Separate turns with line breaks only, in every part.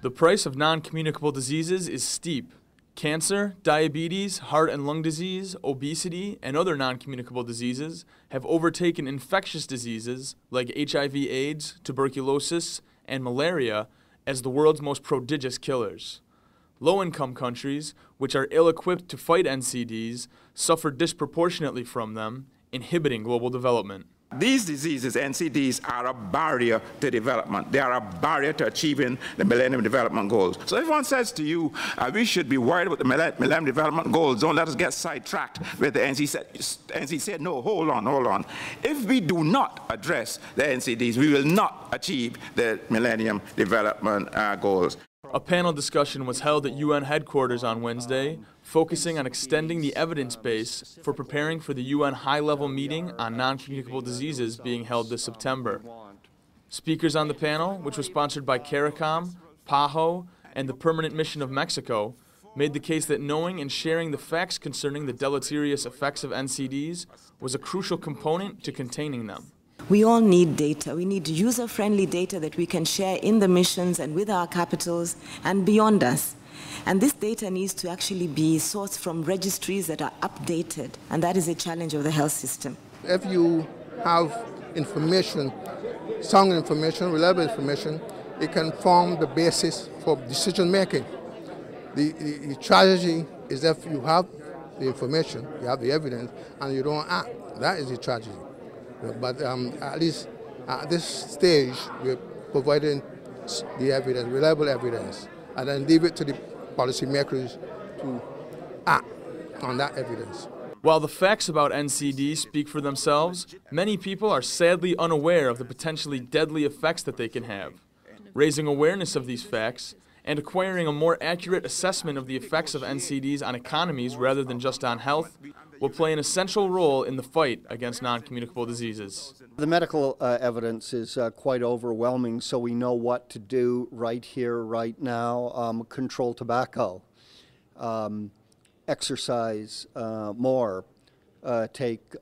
The price of non-communicable diseases is steep. Cancer, diabetes, heart and lung disease, obesity, and other non-communicable diseases have overtaken infectious diseases like HIV/AIDS, tuberculosis, and malaria as the world's most prodigious killers. Low-income countries, which are ill-equipped to fight NCDs, suffer disproportionately from them, inhibiting global development.
These diseases, NCDs, are a barrier to development. They are a barrier to achieving the Millennium Development Goals. So everyone says to you, we should be worried about the Millennium Development Goals. Don't let us get sidetracked with the NCD said, no, hold on. If we do not address the NCDs, we will not achieve the Millennium Development Goals.
A panel discussion was held at UN headquarters on Wednesday, focusing on extending the evidence base for preparing for the UN high-level meeting on non-communicable diseases being held this September. Speakers on the panel, which was sponsored by CARICOM, PAHO, and the Permanent Mission of Mexico, made the case that knowing and sharing the facts concerning the deleterious effects of NCDs was a crucial component to containing them.
We all need data. We need user-friendly data that we can share in the missions and with our capitals and beyond us. And this data needs to actually be sourced from registries that are updated, and that is a challenge of the health system.
If you have information, sound information, reliable information, it can form the basis for decision-making. The tragedy is if you have the information, you have the evidence, and you don't act. That is the tragedy. But at least at this stage, we're providing the evidence, reliable evidence, and then leave it to the policymakers to act on that evidence.
While the facts about NCD speak for themselves, many people are sadly unaware of the potentially deadly effects that they can have. Raising awareness of these facts and acquiring a more accurate assessment of the effects of NCDs on economies rather than just on health will play an essential role in the fight against non-communicable diseases.
The medical evidence is quite overwhelming, so we know what to do right here, right now. Control tobacco, exercise more, take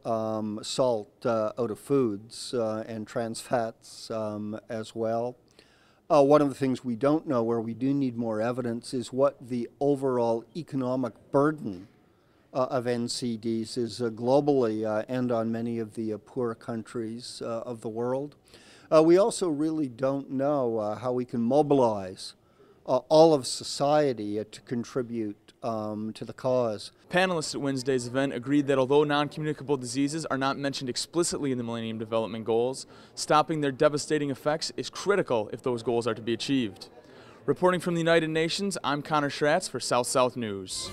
salt out of foods and trans fats as well. One of the things we don't know, where we do need more evidence, is what the overall economic burden of NCDs is globally and on many of the poorer countries of the world. We also really don't know how we can mobilize all of society to contribute to the cause.
Panelists at Wednesday's event agreed that although non-communicable diseases are not mentioned explicitly in the Millennium Development Goals, stopping their devastating effects is critical if those goals are to be achieved. Reporting from the United Nations, I'm Connor Schratz for South-South News.